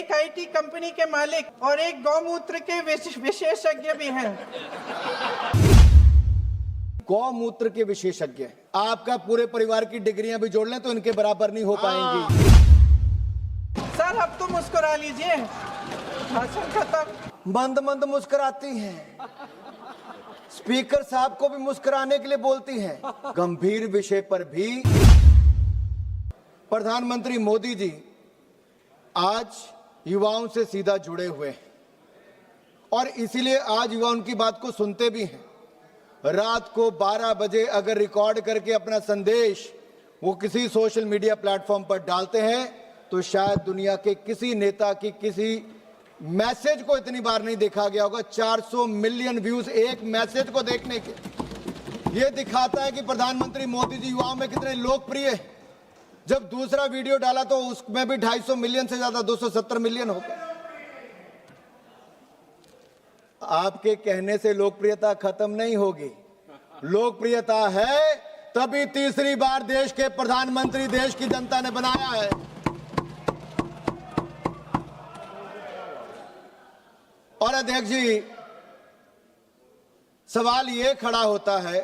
एक IT company के मालिक और एक गौमूत्र के विशेषज्ञ भी हैं। गौमूत्र के विशेषज्ञ, आपका पूरे परिवार की डिग्रियां भी जोड़ लें तो इनके बराबर नहीं हो पाएंगी। सर अब तो मुस्कुरा लीजिए, भाषण खत्म। मंद मंद मुस्कुराती हैं, स्पीकर साहब को भी मुस्कुराने के लिए बोलती हैं। गंभीर विषय पर भी प्रधानमंत्री मोदी जी आज युवाओं से सीधा जुड़े हुए हैं और इसीलिए आज युवा उनकी बात को सुनते भी हैं। रात को 12 बजे अगर रिकॉर्ड करके अपना संदेश वो किसी सोशल मीडिया प्लेटफॉर्म पर डालते हैं तो शायद दुनिया के किसी नेता की किसी मैसेज को इतनी बार नहीं देखा गया होगा। 400 मिलियन व्यूज एक मैसेज को देखने के, ये दिखाता है कि प्रधानमंत्री मोदी जी युवाओं में कितने लोकप्रिय हैं। जब दूसरा वीडियो डाला तो उसमें भी 250 मिलियन से ज्यादा 270 मिलियन हो गए। आपके कहने से लोकप्रियता खत्म नहीं होगी। लोकप्रियता है तभी तीसरी बार देश के प्रधानमंत्री देश की जनता ने बनाया है। और अध्यक्ष जी, सवाल यह खड़ा होता है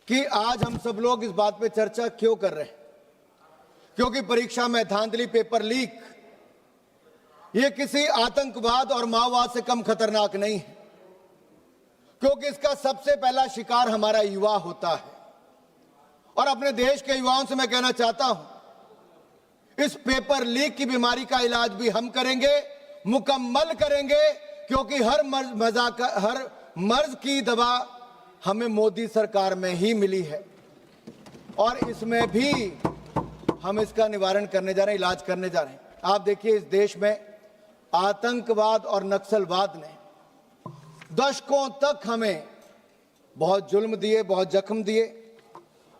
कि आज हम सब लोग इस बात पे चर्चा क्यों कर रहे हैं? क्योंकि परीक्षा में धांधली, पेपर लीक, ये किसी आतंकवाद और माओवाद से कम खतरनाक नहीं है, क्योंकि इसका सबसे पहला शिकार हमारा युवा होता है। और अपने देश के युवाओं से मैं कहना चाहता हूं, इस पेपर लीक की बीमारी का इलाज भी हम करेंगे, मुकम्मल करेंगे, क्योंकि हर मर्ज की दवा हमें मोदी सरकार में ही मिली है और इसमें भी हम इसका निवारण करने जा रहे हैं, इलाज करने जा रहे हैं। आप देखिए, इस देश में आतंकवाद और नक्सलवाद ने दशकों तक हमें बहुत जुल्म दिए, बहुत जख्म दिए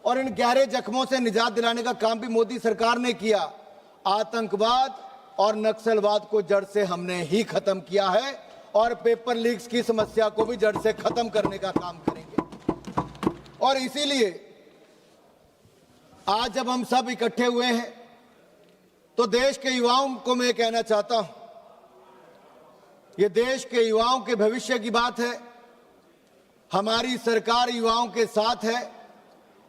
और इन गहरे जख्मों से निजात दिलाने का काम भी मोदी सरकार ने किया। आतंकवाद और नक्सलवाद को जड़ से हमने ही खत्म किया है और पेपर लीक्स की समस्या को भी जड़ से खत्म करने का काम करेंगे। और इसीलिए आज जब हम सब इकट्ठे हुए हैं तो देश के युवाओं को मैं कहना चाहता हूं, ये देश के युवाओं के भविष्य की बात है। हमारी सरकार युवाओं के साथ है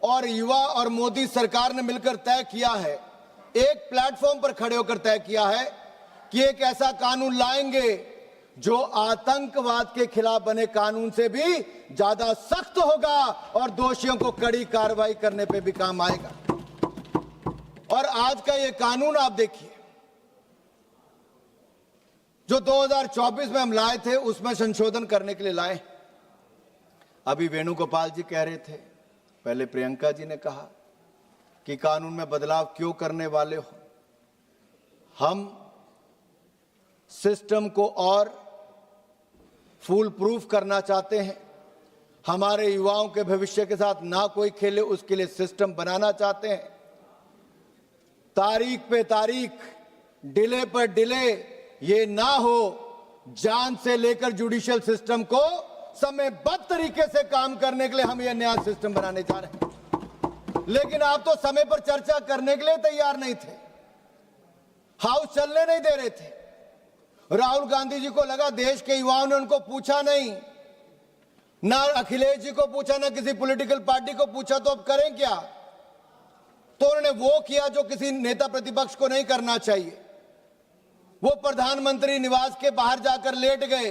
और युवा और मोदी सरकार ने मिलकर तय किया है, एक प्लेटफॉर्म पर खड़े होकर तय किया है कि एक ऐसा कानून लाएंगे जो आतंकवाद के खिलाफ बने कानून से भी ज्यादा सख्त होगा और दोषियों को कड़ी कार्रवाई करने पे भी काम आएगा। और आज का ये कानून आप देखिए, जो 2024 में हम लाए थे उसमें संशोधन करने के लिए लाए। अभी वेणुगोपाल जी कह रहे थे, पहले प्रियंका जी ने कहा कि कानून में बदलाव क्यों करने वाले हो। हम सिस्टम को और फुल प्रूफ करना चाहते हैं, हमारे युवाओं के भविष्य के साथ ना कोई खेले, उसके लिए सिस्टम बनाना चाहते हैं। तारीख पे तारीख, डिले पर डिले ये ना हो, जान से लेकर जुडिशियल सिस्टम को समयबद्ध तरीके से काम करने के लिए हम ये नया सिस्टम बनाने जा रहे हैं। लेकिन आप तो समय पर चर्चा करने के लिए तैयार नहीं थे, हाउस चलने नहीं दे रहे थे। राहुल गांधी जी को लगा देश के युवाओं ने उनको पूछा नहीं, ना अखिलेश जी को पूछा, ना किसी पॉलिटिकल पार्टी को पूछा, तो अब करें क्या? तो उन्होंने वो किया जो किसी नेता प्रतिपक्ष को नहीं करना चाहिए। वो प्रधानमंत्री निवास के बाहर जाकर लेट गए।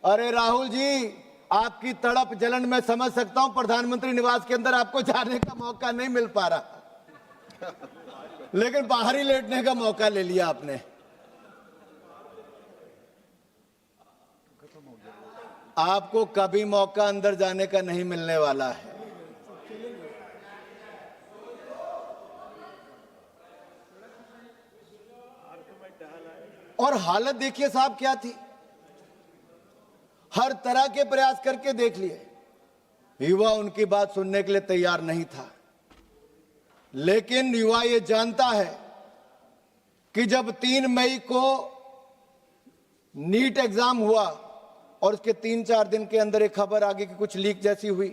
अरे राहुल जी, आपकी तड़प जलन मैं समझ सकता हूं, प्रधानमंत्री निवास के अंदर आपको जाने का मौका नहीं मिल पा रहा, लेकिन बाहर ही लेटने का मौका ले लिया आपने। आपको कभी मौका अंदर जाने का नहीं मिलने वाला है। और हालत देखिए साहब क्या थी, हर तरह के प्रयास करके देख लिए, युवा उनकी बात सुनने के लिए तैयार नहीं था। लेकिन युवा ये जानता है कि जब 3 मई को नीट एग्जाम हुआ और उसके 3-4 दिन के अंदर एक खबर आ गई कि कुछ लीक जैसी हुई,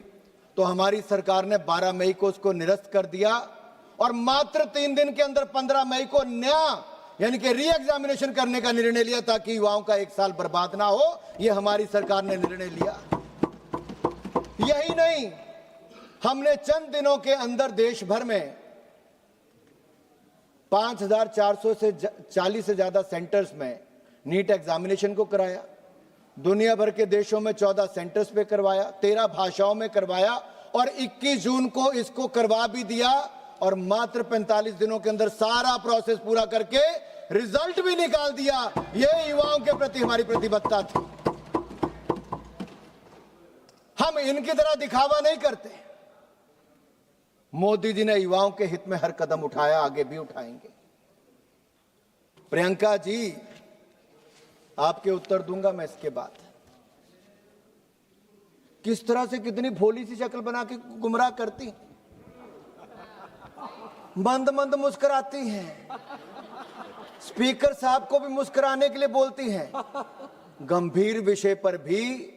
तो हमारी सरकार ने 12 मई को उसको निरस्त कर दिया और मात्र 3 दिन के अंदर 15 मई को नया यानी कि री एग्जामिनेशन करने का निर्णय लिया ताकि युवाओं का एक साल बर्बाद ना हो। यह हमारी सरकार ने निर्णय लिया। यही नहीं, हमने चंद दिनों के अंदर देश भर में 5440 से ज्यादा सेंटर्स में नीट एग्जामिनेशन को कराया। दुनिया भर के देशों में 14 सेंटर्स पे करवाया, 13 भाषाओं में करवाया और 21 जून को इसको करवा भी दिया और मात्र 45 दिनों के अंदर सारा प्रोसेस पूरा करके रिजल्ट भी निकाल दिया। यह युवाओं के प्रति हमारी प्रतिबद्धता थी। हम इनकी तरह दिखावा नहीं करते। मोदी जी ने युवाओं के हित में हर कदम उठाया, आगे भी उठाएंगे। प्रियंका जी, आपके उत्तर दूंगा मैं इसके बाद। किस तरह से कितनी भोली सी शक्ल बना के गुमराह करती, मंद मंद मुस्कुराती हैं, स्पीकर साहब को भी मुस्कुराने के लिए बोलती हैं, गंभीर विषय पर भी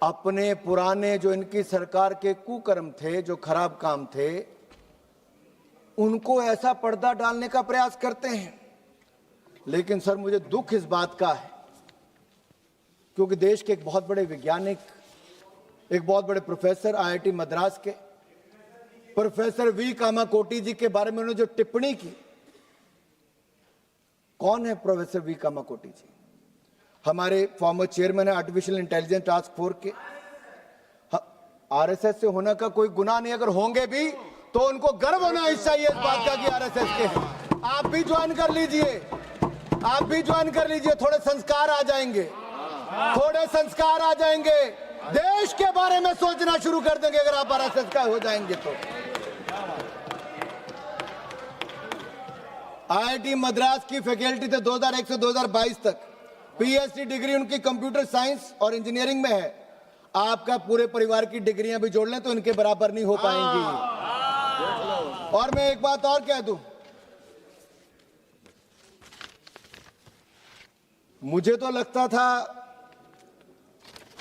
अपने पुराने जो इनकी सरकार के कुकर्म थे, जो खराब काम थे, उनको ऐसा पर्दा डालने का प्रयास करते हैं। लेकिन सर, मुझे दुख इस बात का है क्योंकि देश के एक बहुत बड़े वैज्ञानिक, एक बहुत बड़े प्रोफेसर, आईआईटी मद्रास के प्रोफेसर वी कामाकोटी जी के बारे में उन्होंने जो टिप्पणी की। कौन है प्रोफेसर वी कामाकोटी जी? हमारे फॉर्मर चेयरमैन है आर्टिफिशियल इंटेलिजेंस टास्क फोर्स के। आरएसएस से होने का कोई गुनाह नहीं, अगर होंगे भी तो उनको गर्व होना चाहिए इस बात का कि आरएसएस के हैं। आप भी ज्वाइन कर लीजिए, आप भी ज्वाइन कर लीजिए। थोड़े संस्कार आ जाएंगे, थोड़े संस्कार आ जाएंगे। देश के बारे में सोचना शुरू कर देंगे अगर आप आरएसएस का हो जाएंगे तो। आईआईटी मद्रास की फैकल्टी थे 2001 से 2022 तक। पीएचडी डिग्री उनकी कंप्यूटर साइंस और इंजीनियरिंग में है। आपका पूरे परिवार की डिग्रियां भी जोड़ लें तो इनके बराबर नहीं हो पाएंगी। और मैं एक बात और कह दूं, मुझे तो लगता था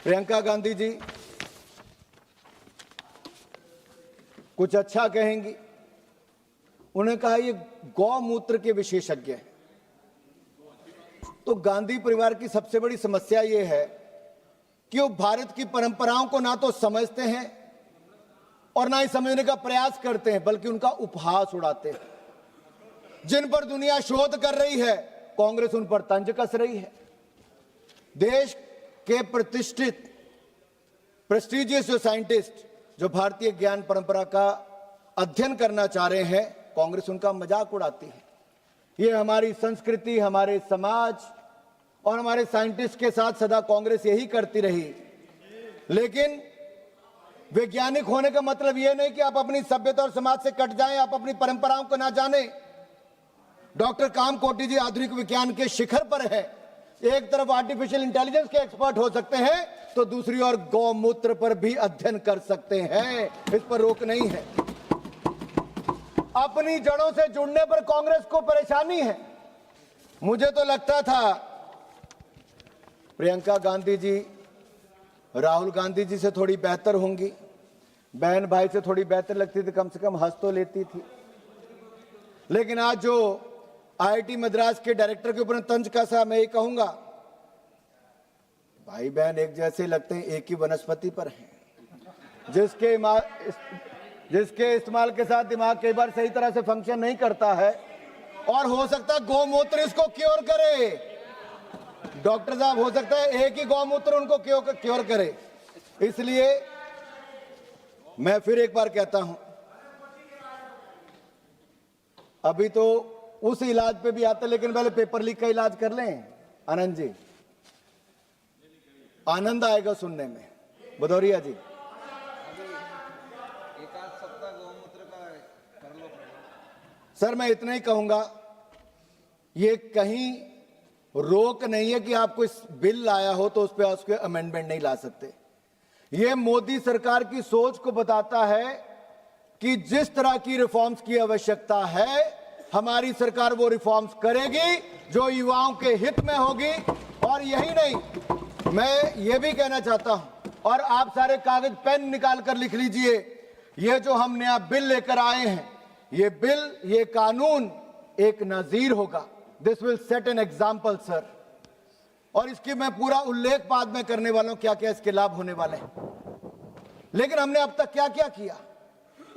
प्रियंका गांधी जी कुछ अच्छा कहेंगी। उन्हें कहा ये गौमूत्र के विशेषज्ञ हैं। तो गांधी परिवार की सबसे बड़ी समस्या यह है कि वो भारत की परंपराओं को ना तो समझते हैं और ना ही समझने का प्रयास करते हैं, बल्कि उनका उपहास उड़ाते हैं। जिन पर दुनिया शोध कर रही है, कांग्रेस उन पर तंज कस रही है। देश के प्रतिष्ठित प्रेस्टिजियस जो साइंटिस्ट जो भारतीय ज्ञान परंपरा का अध्ययन करना चाह रहे हैं, कांग्रेस उनका मजाक उड़ाती है। ये हमारी संस्कृति, हमारे समाज और हमारे साइंटिस्ट के साथ सदा कांग्रेस यही करती रही। लेकिन वैज्ञानिक होने का मतलब यह नहीं कि आप अपनी सभ्यता और समाज से कट जाएं, आप अपनी परंपराओं को ना जाने। डॉक्टर कामकोटी जी आधुनिक विज्ञान के शिखर पर है। एक तरफ आर्टिफिशियल इंटेलिजेंस के एक्सपर्ट हो सकते हैं तो दूसरी ओर गौमूत्र पर भी अध्ययन कर सकते हैं, इस पर रोक नहीं है। अपनी जड़ों से जुड़ने पर कांग्रेस को परेशानी है। मुझे तो लगता था प्रियंका गांधी जी राहुल गांधी जी से थोड़ी बेहतर होंगी, बहन भाई से थोड़ी बेहतर लगती थी, कम से कम हंस तो लेती थी। लेकिन आज जो आईआईटी मद्रास के डायरेक्टर के ऊपर तंज कसा, मैं ये कहूंगा भाई बहन एक जैसे लगते हैं, एक ही वनस्पति पर हैं। जिसके इस्तेमाल के साथ दिमाग कई बार सही तरह से फंक्शन नहीं करता है और हो सकता है गौमूत्र इसको क्योर करे। डॉक्टर साहब, हो सकता है एक ही गौमूत्र उनको क्योर करे। इसलिए मैं फिर एक बार कहता हूं, अभी तो उस इलाज पे भी आता, लेकिन पहले पेपर लीक का इलाज कर लें। आनंद जी, आनंद आएगा सुनने में। भदौरिया जी, सर मैं इतना ही कहूंगा, ये कहीं रोक नहीं है कि आप कोई बिल लाया हो तो उस पर उसके अमेंडमेंट नहीं ला सकते। ये मोदी सरकार की सोच को बताता है कि जिस तरह की रिफॉर्म्स की आवश्यकता है, हमारी सरकार वो रिफॉर्म्स करेगी जो युवाओं के हित में होगी। और यही नहीं, मैं ये भी कहना चाहता हूं, और आप सारे कागज पेन निकाल कर लिख लीजिए, ये जो हम नया बिल लेकर आए हैं, ये बिल, ये कानून एक नजीर होगा। This will set an example sir. और इसकी मैं पूरा उल्लेख बाद में करने वाला हूं, क्या क्या इसके लाभ होने वाले हैं। लेकिन हमने अब तक क्या क्या किया?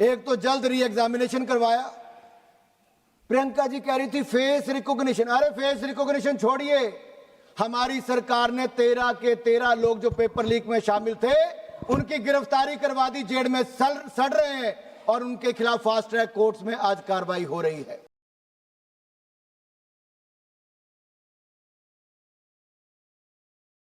एक तो जल्द री एग्जामिनेशन करवाया। प्रियंका जी कह रही थी फेस रिकॉग्निशन। अरे फेस रिकॉग्निशन छोड़िए, हमारी सरकार ने 13 के 13 लोग जो पेपर लीक में शामिल थे उनकी गिरफ्तारी करवा दी, जेल में सड़ रहे हैं और उनके खिलाफ फास्ट ट्रैक कोर्ट्स में आज कार्रवाई हो रही है।